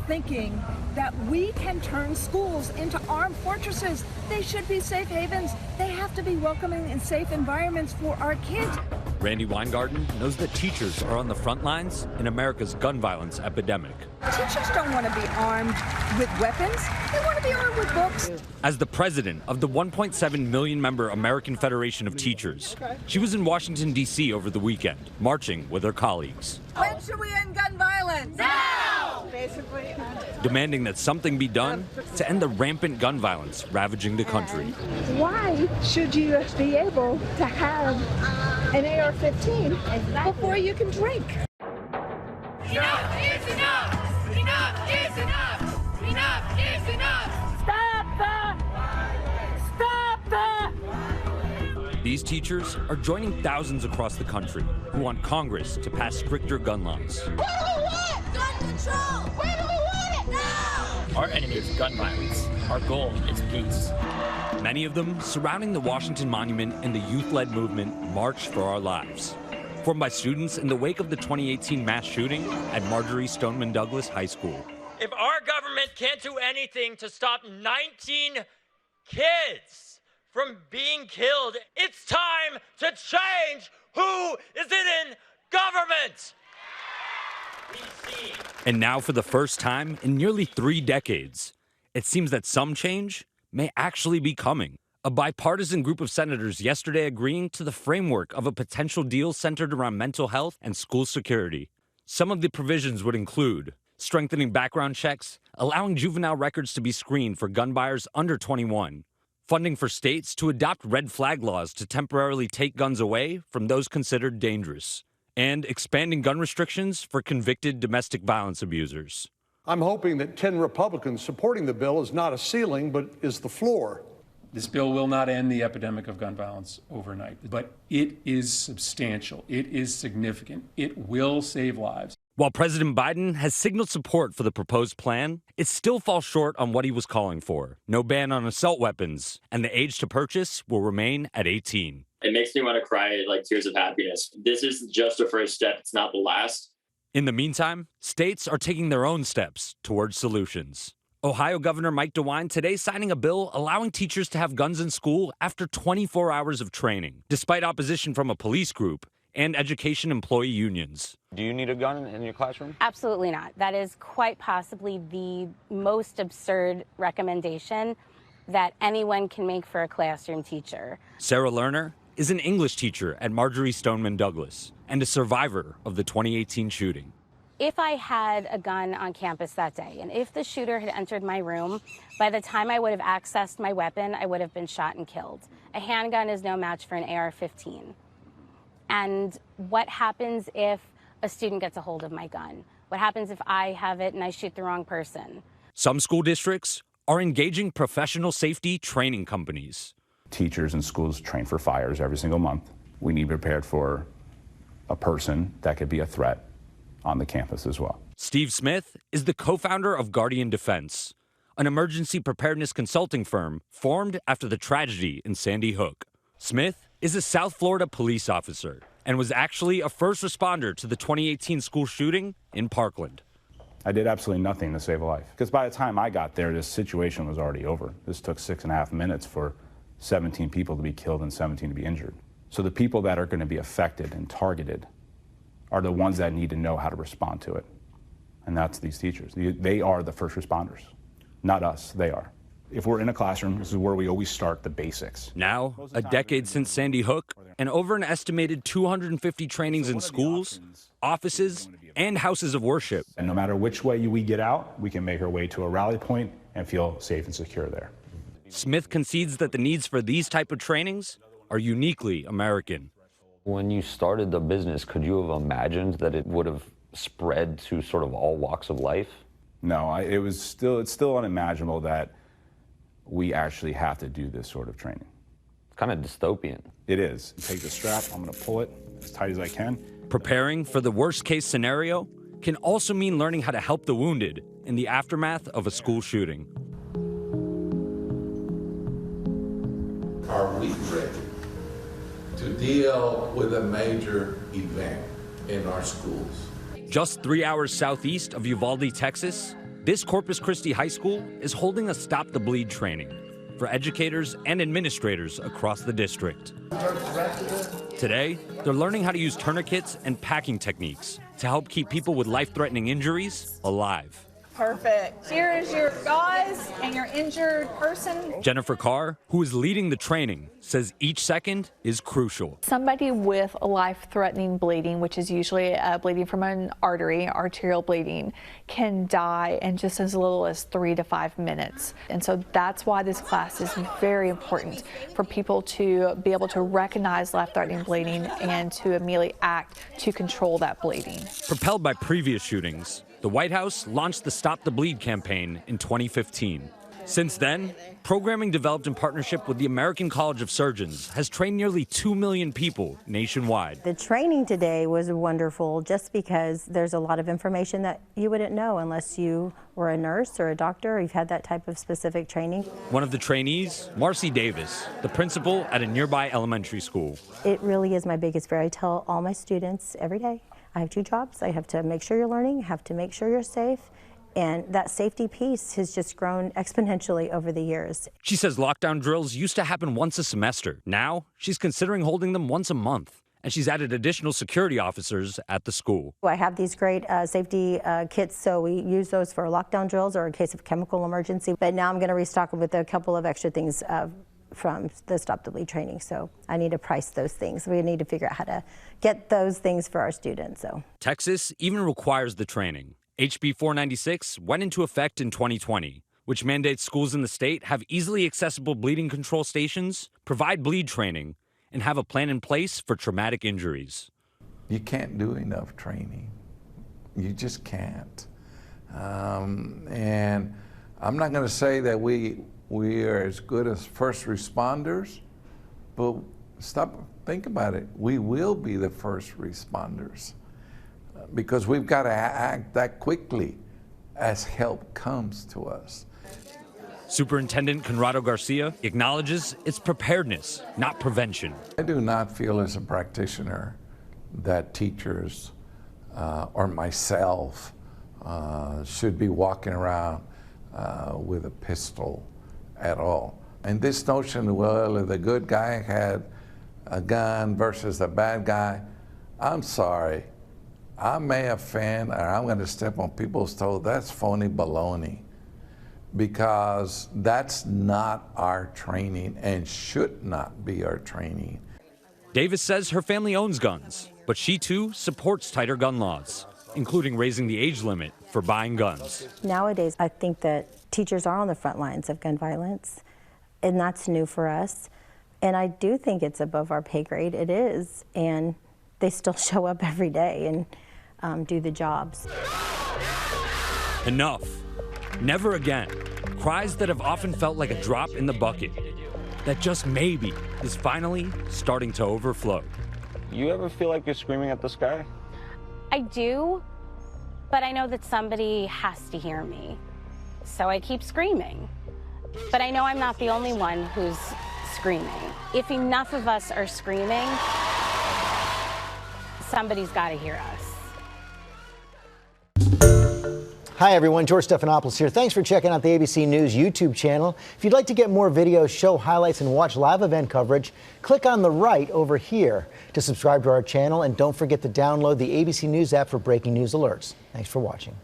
thinking that we can turn schools into armed fortresses. They should be safe havens. They have to be welcoming and safe environments for our kids. Randy Weingarten knows that teachers are on the front lines in America's gun violence epidemic. Teachers don't want to be armed with weapons. They want to be armed with books. As the president of the 1.7 million member American Federation of Teachers, she was in Washington, D.C. over the weekend, marching with her colleagues. When should we end gun violence? Now! Basically, demanding that something be done to end the rampant gun violence ravaging the country. Why should you be able to have an AR-15 before you can drink? Enough is enough! Enough is enough! Enough is enough! Stop the! These teachers are joining thousands across the country who want Congress to pass stricter gun laws. What do we want? Gun control! Where do we want it? Now! Our enemy is gun violence. Our goal is peace. Many of them surrounding the Washington Monument and the youth-led movement March for Our Lives, formed by students in the wake of the 2018 mass shooting at Marjorie Stoneman Douglas High School. If our government can't do anything to stop 19 kids from being killed, it's time to change who is in government. And now, for the first time in nearly 3 decades, it seems that some change may actually be coming. A bipartisan group of senators yesterday agreeing to the framework of a potential deal centered around mental health and school security. Some of the provisions would include strengthening background checks, allowing juvenile records to be screened for gun buyers under 21, funding for states to adopt red flag laws to temporarily take guns away from those considered dangerous, and expanding gun restrictions for convicted domestic violence abusers. I'm hoping that 10 Republicans supporting the bill is not a ceiling, but is the floor. This bill will not end the epidemic of gun violence overnight, but it is substantial. It is significant. It will save lives. While President Biden has signaled support for the proposed plan, it still falls short on what he was calling for. No ban on assault weapons, and the age to purchase will remain at 18. It makes me want to cry like tears of happiness. This is just a first step. It's not the last. In the meantime, states are taking their own steps towards solutions. Ohio Governor Mike DeWine today signing a bill allowing teachers to have guns in school after 24 hours of training, despite opposition from a police group and education employee unions. Do you need a gun in your classroom? Absolutely not. That is quite possibly the most absurd recommendation that anyone can make for a classroom teacher. Sarah Lerner is an English teacher at Marjorie Stoneman Douglas and a survivor of the 2018 shooting. If I had a gun on campus that day, and if the shooter had entered my room, by the time I would have accessed my weapon, I would have been shot and killed. A handgun is no match for an AR-15. And what happens if a student gets a hold of my gun? What happens if I have it and I shoot the wrong person? Some school districts are engaging professional safety training companies. Teachers in schools train for fires every single month. We need to be prepared for a person that could be a threat on the campus as well. Steve Smith is the co-founder of Guardian Defense, an emergency preparedness consulting firm formed after the tragedy in Sandy Hook. Smith is a South Florida police officer and was actually a first responder to the 2018 school shooting in Parkland. I did absolutely nothing to save a life, because by the time I got there, this situation was already over. This took 6.5 minutes for 17 people to be killed and 17 to be injured. So the people that are going to be affected and targeted are the ones that need to know how to respond to it. And that's these teachers. They are the first responders, not us, they are. If we're in a classroom, this is where we always start the basics. Now, a decade since Sandy Hook, and over an estimated 250 trainings in schools, offices, and houses of worship. And no matter which way we get out, we can make our way to a rally point and feel safe and secure there. Smith concedes that the needs for these type of trainings are uniquely American. When you started the business, could you have imagined that it would have spread to sort of all walks of life? No, it's still unimaginable that we actually have to do this sort of training. It's kind of dystopian. It is. Take the strap, I'm going to pull it as tight as I can. Preparing for the worst case scenario can also mean learning how to help the wounded in the aftermath of a school shooting. Are we ready to deal with a major event in our schools? Just 3 hours southeast of Uvalde, Texas, this Corpus Christi high school is holding a Stop the Bleed training for educators and administrators across the district. Today, they're learning how to use tourniquets and packing techniques to help keep people with life-threatening injuries alive. Perfect. Here is your gauze and your injured person. Jennifer Carr, who is leading the training, says each second is crucial. Somebody with life-threatening bleeding, which is usually bleeding from an artery, arterial bleeding, can die in just as little as 3 to 5 minutes. And so that's why this class is very important, for people to be able to recognize life-threatening bleeding and to immediately act to control that bleeding. Propelled by previous shootings, the White House launched the Stop the Bleed campaign in 2015. Since then, programming developed in partnership with the American College of Surgeons has trained nearly 2 million people nationwide. The training today was wonderful just because there's a lot of information that you wouldn't know unless you were a nurse or a doctor or you've had that type of specific training. One of the trainees, Marcy Davis, the principal at a nearby elementary school. It really is my biggest fear. I tell all my students every day, I have 2 jobs. I have to make sure you're learning, have to make sure you're safe, and that safety piece has just grown exponentially over the years. She says lockdown drills used to happen once a semester. Now, she's considering holding them once a month, and she's added additional security officers at the school. I have these great safety kits, so we use those for lockdown drills or in case of chemical emergency, but now I'm going to restock with a couple of extra things from the Stop the Bleed training, so I need to price those things. We need to figure out how to get those things for our students. So Texas even requires the training. HB 496 went into effect in 2020, which mandates schools in the state have easily accessible bleeding control stations, provide bleed training, and have a plan in place for traumatic injuries. You can't do enough training. You just can't. And I'm not going to say that we are as good as first responders, but think about it. We will be the first responders because we've got to act that quickly as help comes to us. Superintendent Conrado Garcia acknowledges it's preparedness, not prevention. I do not feel as a practitioner that teachers or myself should be walking around with a pistol at all. And this notion, well, if the good guy had a gun versus the bad guy, I'm sorry. I may offend, or I'm going to step on people's toes. That's phony baloney, because that's not our training and should not be our training. Davis says her family owns guns, but she too supports tighter gun laws, including raising the age limit for buying guns. Nowadays, I think that teachers are on the front lines of gun violence, and that's new for us. And I do think it's above our pay grade. It is, and they still show up every day and do the jobs. Enough. Never again. Cries that have often felt like a drop in the bucket, that just maybe is finally starting to overflow. You ever feel like you're screaming at the sky? I do, but I know that somebody has to hear me. So I keep screaming. But I know I'm not the only one who's screaming. If enough of us are screaming, somebody's got to hear us. Hi everyone, George Stephanopoulos here. Thanks for checking out the ABC News YouTube channel. If you'd like to get more videos, show highlights, and watch live event coverage, click on the right over here to subscribe to our channel, and don't forget to download the ABC News app for breaking news alerts. Thanks for watching.